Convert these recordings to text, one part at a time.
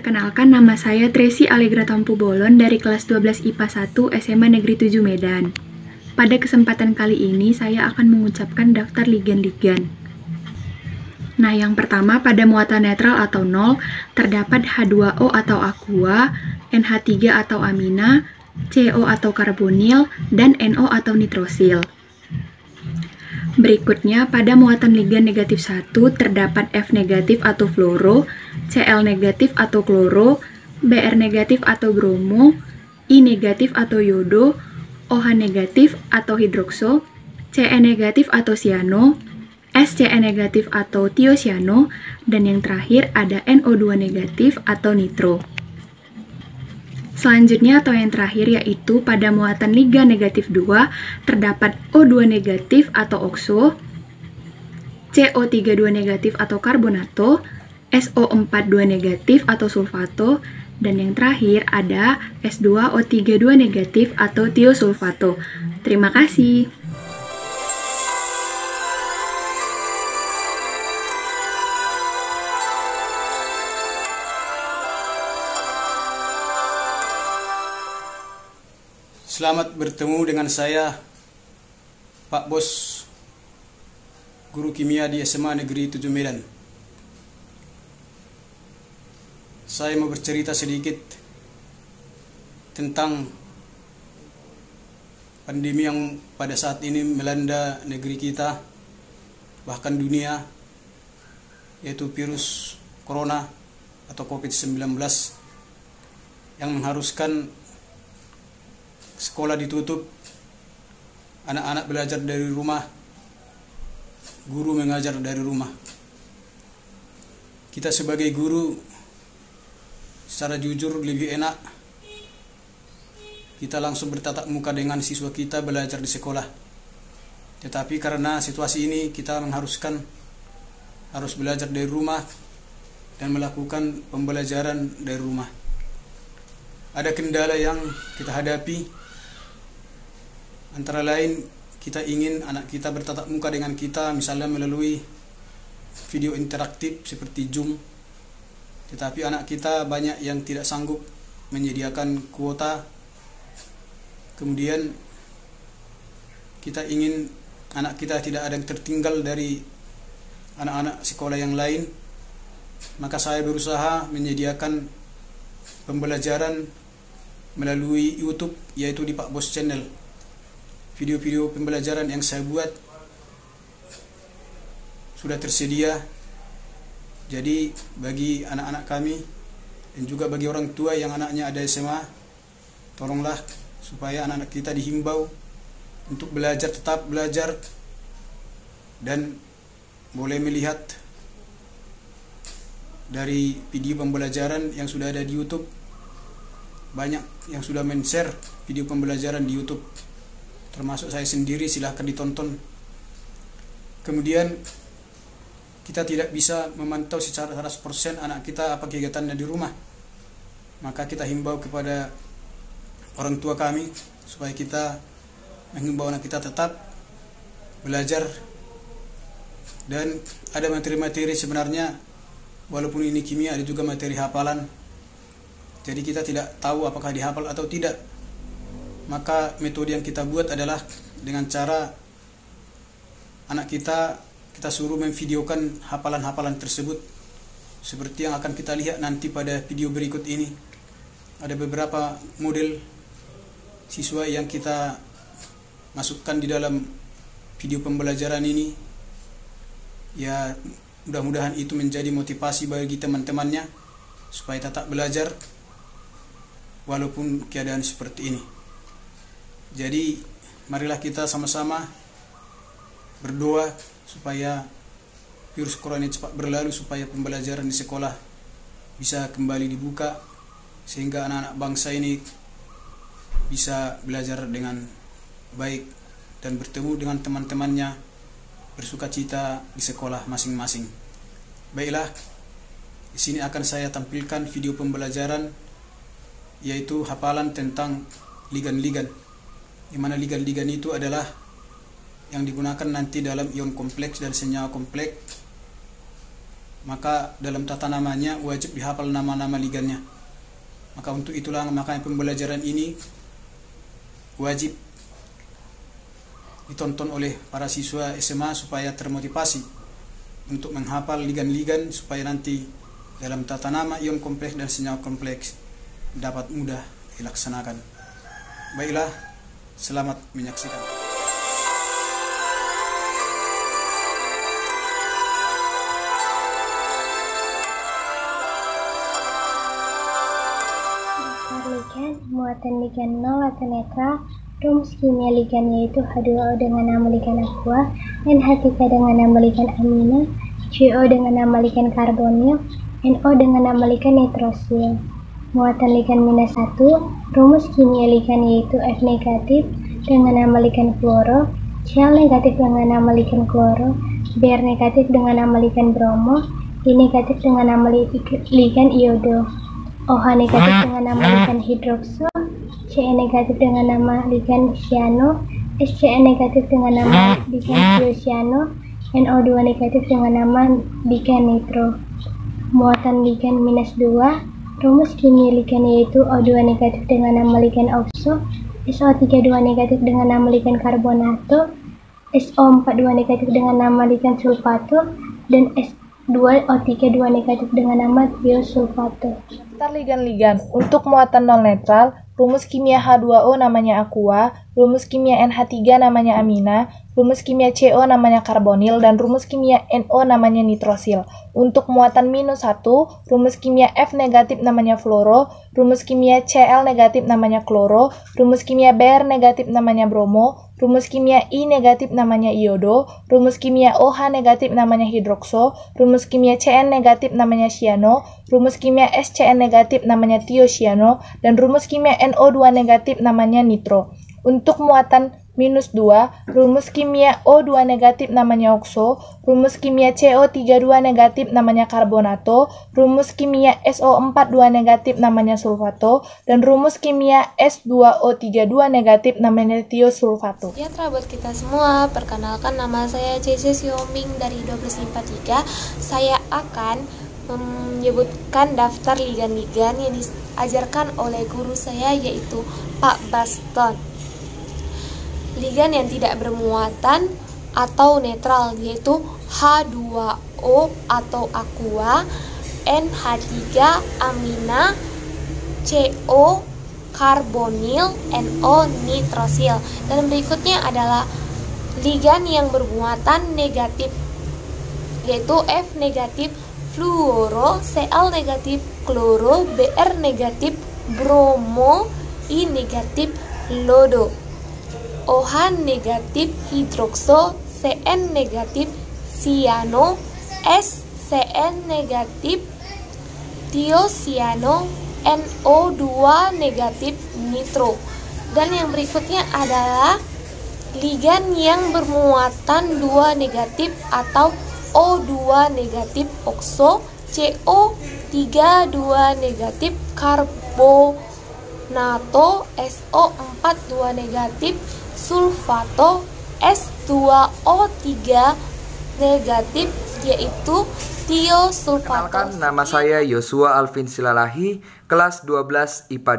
Perkenalkan, nama saya Tracy Allegra Tampu Bolon dari kelas 12 IPA 1 SMA Negeri 7 Medan. Pada kesempatan kali ini, saya akan mengucapkan daftar ligan-ligan. Nah, yang pertama, pada muatan netral atau 0, terdapat H2O atau aqua, NH3 atau amina, CO atau karbonil, dan NO atau nitrosil. Berikutnya, pada muatan ligan negatif 1, terdapat F negatif atau fluoro, Cl negatif atau kloro, Br negatif atau bromo, I negatif atau yodo, OH negatif atau hidrokso, Ce negatif atau siano, Sce negatif atau tiosiano, dan yang terakhir ada NO2 negatif atau nitro. Selanjutnya atau yang terakhir yaitu pada muatan ligan negatif 2 terdapat O2 negatif atau okso, CO32 negatif atau karbonato, SO42 negatif atau sulfato, dan yang terakhir ada S2O32 negatif atau tiosulfato. Terima kasih. Selamat bertemu dengan saya, Pak Bos, guru kimia di SMA Negeri 7 Medan. Saya mau bercerita sedikit tentang pandemi yang pada saat ini melanda negeri kita, bahkan dunia, yaitu virus corona atau COVID-19 yang mengharuskan sekolah ditutup, anak-anak belajar dari rumah, guru mengajar dari rumah. Kita sebagai guru secara jujur lebih enak kita langsung bertatap muka dengan siswa kita belajar di sekolah. Tetapi karena situasi ini kita mengharuskan harus belajar dari rumah dan melakukan pembelajaran dari rumah. Ada kendala yang kita hadapi. Antara lain, kita ingin anak kita bertatap muka dengan kita, misalnya melalui video interaktif seperti Zoom. Tetapi anak kita banyak yang tidak sanggup menyediakan kuota. Kemudian kita ingin anak kita tidak ada yang tertinggal dari anak-anak sekolah yang lain. Maka saya berusaha menyediakan pembelajaran melalui YouTube, yaitu di Pak Bos Channel. Video-video pembelajaran yang saya buat sudah tersedia. Jadi bagi anak-anak kami dan juga bagi orang tua yang anaknya ada SMA, tolonglah supaya anak-anak kita dihimbau untuk belajar, tetap belajar, dan boleh melihat dari video pembelajaran yang sudah ada di YouTube. Banyak yang sudah men-share video pembelajaran di YouTube, termasuk saya sendiri, silahkan ditonton. Kemudian kita tidak bisa memantau secara 100% anak kita apa kegiatannya di rumah. Maka kita himbau kepada orang tua kami supaya kita menghimbau anak kita tetap belajar. Dan ada materi-materi sebenarnya, walaupun ini kimia, ada juga materi hafalan. Jadi kita tidak tahu apakah dihafal atau tidak. Maka metode yang kita buat adalah dengan cara anak kita suruh memvideokan hafalan-hafalan tersebut, seperti yang akan kita lihat nanti pada video berikut ini. Ada beberapa model siswa yang kita masukkan di dalam video pembelajaran ini. Ya, mudah-mudahan itu menjadi motivasi bagi teman-temannya supaya tetap belajar walaupun keadaan seperti ini. Jadi marilah kita sama-sama berdoa supaya virus corona ini cepat berlalu, supaya pembelajaran di sekolah bisa kembali dibuka, sehingga anak-anak bangsa ini bisa belajar dengan baik dan bertemu dengan teman-temannya, bersukacita di sekolah masing-masing. Baiklah, di sini akan saya tampilkan video pembelajaran, yaitu hafalan tentang ligan-ligan, di mana ligan-ligan itu adalah yang digunakan nanti dalam ion kompleks dan senyawa kompleks maka dalam tata namanya wajib dihafal nama-nama ligannya. Maka untuk itulah makanya pembelajaran ini wajib ditonton oleh para siswa SMA supaya termotivasi untuk menghafal ligan-ligan supaya nanti dalam tata nama ion kompleks dan senyawa kompleks dapat mudah dilaksanakan. Baiklah, selamat menyaksikan. Ligan, muatan ligan nol atau netral, rumus kimia ligan yaitu H2O dengan nama ligan aqua, NH3 dengan nama ligan amina, CO dengan nama ligan karbonil, NO dengan nama ligan nitrosil. Muatan ligan minus 1, rumus kimia ligan yaitu F negatif dengan nama ligan fluoro, Cl negatif dengan nama ligan kloro, Br negatif dengan nama ligan bromo, I negatif dengan nama ligan iodo. OH negatif dengan nama ligan hidrokso, Ce negatif dengan nama ligan cyano, SCN negatif dengan nama ligan tiocyano, NO2 negatif dengan nama ligan nitro. Muatan ligan minus 2, rumus kimia ligan yaitu O2 negatif dengan nama ligan oxo, SO32 negatif dengan nama ligan karbonato, SO42 negatif dengan nama ligan sulfato, dan S2O32 negatif dengan nama tiosulfato. Daftar ligan-ligan. Untuk muatan non netral, rumus kimia H2O namanya aqua, rumus kimia NH3 namanya amina, rumus kimia CO namanya karbonil, dan rumus kimia NO namanya nitrosil. Untuk muatan minus 1, rumus kimia F negatif namanya fluoro, rumus kimia Cl negatif namanya kloro, rumus kimia Br negatif namanya bromo, rumus kimia I negatif namanya iodo, rumus kimia OH negatif namanya hidrokso, rumus kimia Cn negatif namanya cyano, rumus kimia SCN negatif namanya tiocyano, dan rumus kimia NO2 negatif namanya nitro. Untuk muatan minus 2, rumus kimia O2 negatif namanya oxo, rumus kimia CO32 negatif namanya karbonato, rumus kimia SO42 negatif namanya sulfato, dan rumus kimia S2O32 negatif namanya tiosulfato. Ya, buat kita semua, perkenalkan nama saya CC Xiaoming dari 12 IPA 3. Saya akan menyebutkan daftar ligan-ligan yang diajarkan oleh guru saya yaitu Pak Baston. Ligan yang tidak bermuatan atau netral yaitu H2O atau aqua, NH3 amina, CO karbonil, NO nitrosil. Dan berikutnya adalah ligan yang bermuatan negatif yaitu F negatif fluoro, Cl negatif kloro, Br negatif bromo, I negatif lodo, OH negatif hidrokso, Cn negatif cyano, SCN negatif tiocyano, NO2 negatif nitro. Dan yang berikutnya adalah ligan yang bermuatan 2 negatif atau O2 negatif oxo, CO32 negatif karbonato, SO42 negatif sulfato, S2O3 negatif yaitu tiosulfato. Kenalkan, nama saya Yosua Alvin Silalahi, kelas 12 IPA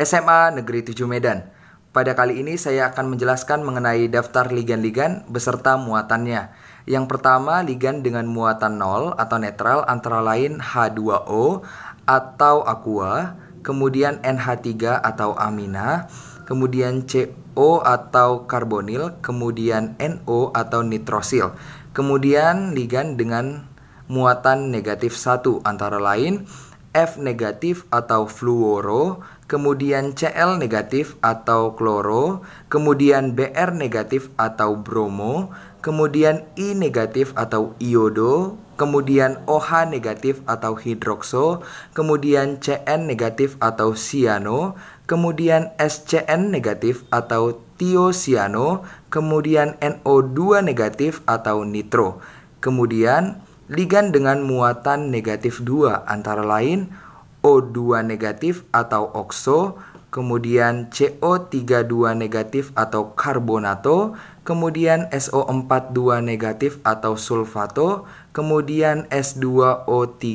2 SMA Negeri 7 Medan. Pada kali ini saya akan menjelaskan mengenai daftar ligan-ligan beserta muatannya. Yang pertama, ligan dengan muatan 0 atau netral antara lain H2O atau aqua, kemudian NH3 atau amina, kemudian CO atau karbonil, kemudian NO atau nitrosil. Kemudian ligan dengan muatan negatif 1 antara lain F negatif atau fluoro, kemudian Cl negatif atau kloro, kemudian Br negatif atau bromo, kemudian I negatif atau iodo, kemudian OH negatif atau hidrokso, kemudian Cn negatif atau cyano, kemudian SCN negatif atau tiocyano, kemudian NO2 negatif atau nitro. Kemudian ligan dengan muatan negatif 2 antara lain O2 negatif atau oxo, kemudian CO32 negatif atau karbonato, kemudian SO42 negatif atau sulfato, kemudian S2O3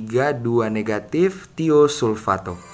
2 negatif tiosulfato.